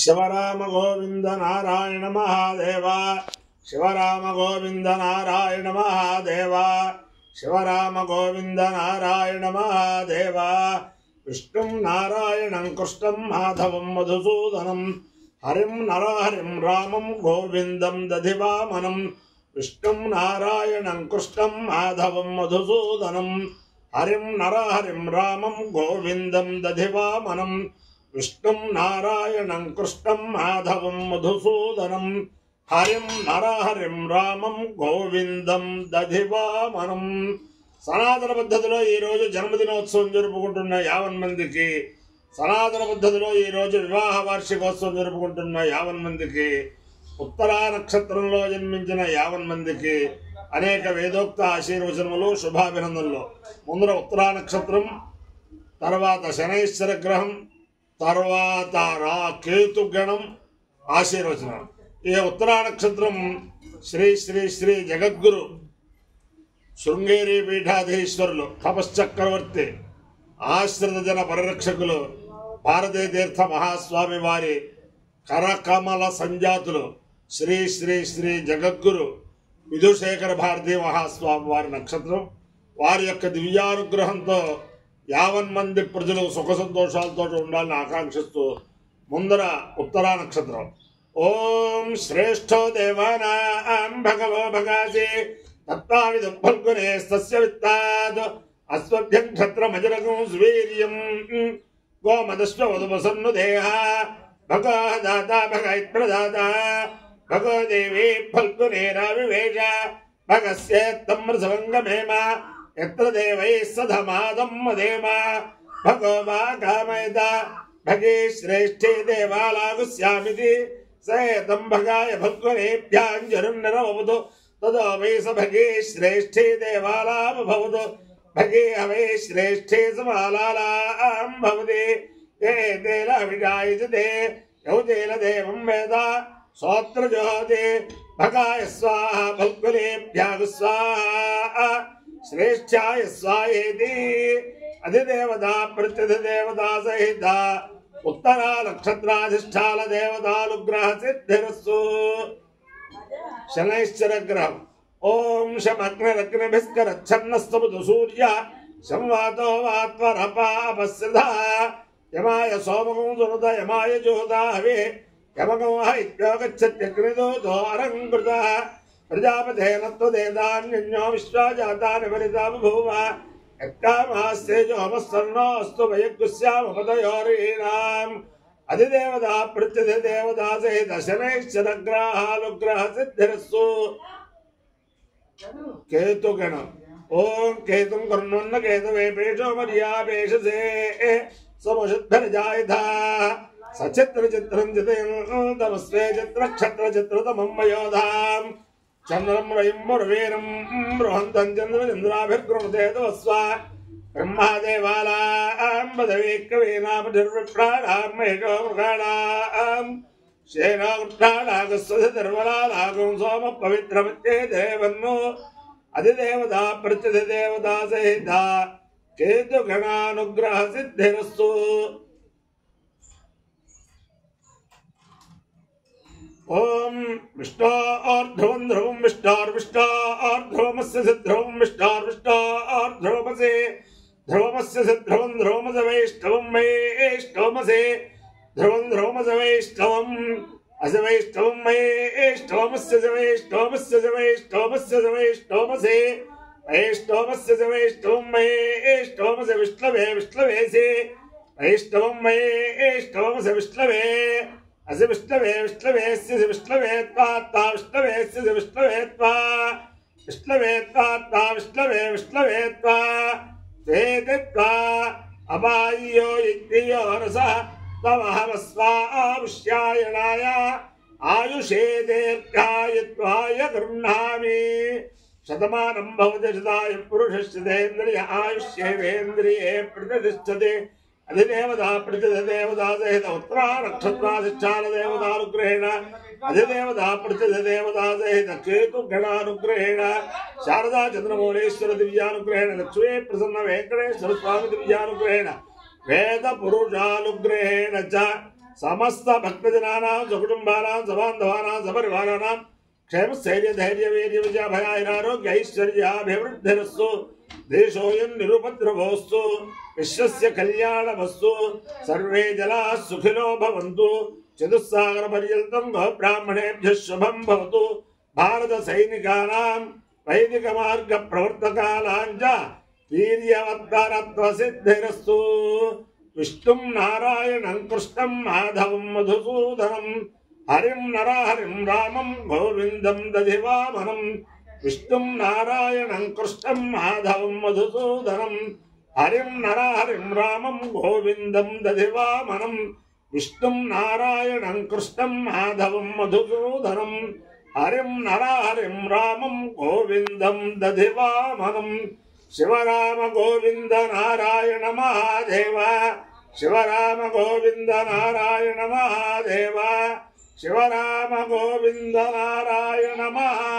शिवराम गोविंद नारायण महादेव शिवराम गोविंद नारायण महादेव शिवराम गोविंद नारायण महादेव विष्णुं नारायणं कृष्णं माधवं मधुसूदनं हरिं नरहरिं रामं गोविंदं दधिवामनं विष्णुं नारायणं कृष्णं माधवं मधुसूदनं हरिं नरहरिं रामं गोविंदं दधिवामनं विष्णुं नारायणं कृष्णं माधवं मधुसूदनं हरिं नरहरिं रामं गोविंदं दधिवामनं। సనాతన పద్ధతిలో ఈ రోజు జన్మదినోత్సవం జరుపుకుంటున్న 50 మందికి, సనాతన పద్ధతిలో ఈ రోజు వివాహ వార్షికోత్సవం జరుపుకుంటున్న 50 మందికి, ఉత్తరా నక్షత్రంలో జన్మించిన 50 మందికి అనేక వేదోక్త ఆశీర్వచనములు, శుభాభినందనలు. ముందర ఉత్తరా నక్షత్రం, తర్వాత శనైశ్వర గ్రహం, తర్వాత కేతు గణం ఆశీర్వచనం. ఈ ఉత్తరా నక్షత్రం శ్రీ శ్రీ శ్రీ జగద్గురు శృంగేరి పీఠాధీశ్వరులు, తపశ్చక్రవర్తి, ఆశ్రిత జన పరిరక్షకులు, భారతీ తీర్థ మహాస్వామి వారి కరకమల సంజాతులు శ్రీ శ్రీ శ్రీ జగద్గురు విధుశేఖర భారతీ మహాస్వామి వారి నక్షత్రం. వారి యొక్క దివ్యానుగ్రహంతో 50 మంది ప్రజలు సుఖ సంతోషాలతో ఉండాలని ఆకాంక్షిస్తూ ముందర ఉత్తరా నక్షత్రం. ఓం శ్రేష్ఠో దేవానాం భగవో భగాసి తత్వావిదు ఫల్గునేస్తస్య విత్తాద్ అస్వభ్యం క్షత్రమజరగం స్వీర్యం గోమదస్వ వధువసన్ను దేహ భగో దాతా భగైత్రదాత భగో దేవీ ఫల్గునేరావివేశ భగస్యేత్తమృసవంగమేమ ఎత్ర దేవై సధమాదం మదేమ భగో వా కామయత భగే శ్రేష్ఠే దేవాలాగుస్యామితి సేతం భగాయ ఫల్గునేభ్యాంజరుం నిరవదు तदो वै स भगे श्रेष्ठे देवालाम भवतु भगे हवे श्रेष्ठे समालालाम भवते ये तेल विजायते यौतेल देवं वेद सोत्र जोहते भगाय स्वाहा फल्गुनेभ्यः स्वाहा श्रेष्ठाय स्वाहेति अधिदेवता प्रत्यधिदेवता सहिता उत्तरा नक्षत्राधिष्ठान देवतानुग्रह सिद्धिरस्तु। शनैश्चर ग्रहम ओम शमग्निरग्निभिस्करच्छन्नस्तमुतु सूर्य संवातो वात्वरपापस्रधा यमाय सोमगं सुनुत यमाय जोधा हवे यमगं इत्योगच्छत्यग्निदूतो अरङ्कृतः प्रजापतेन त्वदेदान्यन्यो विश्वाजातानि वरिता बभूव यत्कामास्तेजोमस्सन्नोऽस्तु वयग्गुस्यामपतयोरीणाम् अधिदेवता प्रत्यधिदेवता सहित शनैश्चर ग्रहानुग्रह सिद्धिरस्तु। केतु गणम ओम केतुं कर्णोन्न केतवे पेशो मर्यापेशसे समुषद्भरजायथा सचित्र चित्रं चितयन्तमस्वे चित्र क्षत्र चित्रतमं वयोधाम चन्द्रं रयिं मुरवीरं बृहन्तं चन्द्रचन्द्राभिर्गृणते तवस्व ब्रह्मादेवालां पदवीकवीनामधिर्विप्राणां महेशो मृगाणां शेनागुष्ठानागस्वधिर्वलालागुं सोम पवित्रमत्ये देवन्नो अधिदेवता प्रत्यधिदेवता सहिता केतुगणानुग्रह सिद्धिरस्तु। ओम विष्णोर्ध्रुवं ध्रुवं विष्णोर्विष्णोर्ध्रुवमस्य सिद्ध्रुवं विष्णोर्विष्णोर्ध्रुवमसे ध्रुवमस्य सिद्ध्रुवं ध्रुवमसवैष्णवं वैष्णवमसे ध्रुवं ध्रुवमसवैष्णवम् असवैष्णवं वैष्णवमस्य वैष्णवमस्य वैष्णवमस्य वैष्णवमसे वैष्णवमस्य वैष्णवं वैष्णवमसे विष्णवे विष्णवेसे वैष्णवं वैष्णवमसे विष्णवे अस विष्णवे विष्णवेस्य विष्णवेत्वात्ता विष्णवेस्य विष्णवेत्वा विष्णवेत्वात्ता विष्णवे विष्णवेत्वा तेत्वा अपाय्यो यज्ञयो रसः तमहमस्वा आयुष्यायणाय आयुषे दीर्घायत्वाय गृह्णामि शतमानं भवति शताय पुरुषस्येन्द्रिय आयुष्येवेन्द्रिये प्रतिष्ठते अधिदेवता प्रतिदेवता सहित उत्तरा नक्षत्राधिष्ठान देवतानुग्रहेण अधिदेवता प्रतिदेवता सहित केतु गणानुग्रहेण शारदा चंद्रमौलेश्वर दिव्यानुग्रहेण लक्ष्मी प्रसन्न वेंकटेश्वर स्वामी दिव्यानुग्रहेण वेद पुरुषानुग्रहेण च సమస్త భక్తజనానాం సుకుటుంబానాం సబాంధవానాం సపరివారానాం క్షేమ స్థైర్య ధైర్య వీర్య విజయాభయారోగ్య ఐశ్వర్యాభివృద్ధిరస్తు దేశోయం నిరుపద్రవోస్తు విశ్వస్య కళ్యాణమస్తు సర్వే జనాః సుఖినో భవంతు చతుస్సాగర పర్యంతం గోబ్రాహ్మణేభ్యః శుభం భవతు భారత సైనికానాం వైదిక మార్గ ప్రవర్తకానాం చ వీర్యవత్తరత్వ సిద్ధిరస్తు విష్ణుం నారాయణం కృష్ణం మాధవం మధుసూదనం హరిం నరహరిం రామం గోవిందం దధివామనం విష్ణుం నారాయణం కృష్ణం మాధవం మధుసూదనం హరిం నరహరిం రామం గోవిందం దధివామనం విష్ణుం నారాయణం కృష్ణం మాధవం మధుసూదనం హరిం నరహరిం రామం గోవిందం దధివామనం శివరామ గోవింద నారాయణ మహాదేవ శివరామ గోవింద నారాయణ మహాదేవ శివరామ గోవింద నారాయణ మహాదేవ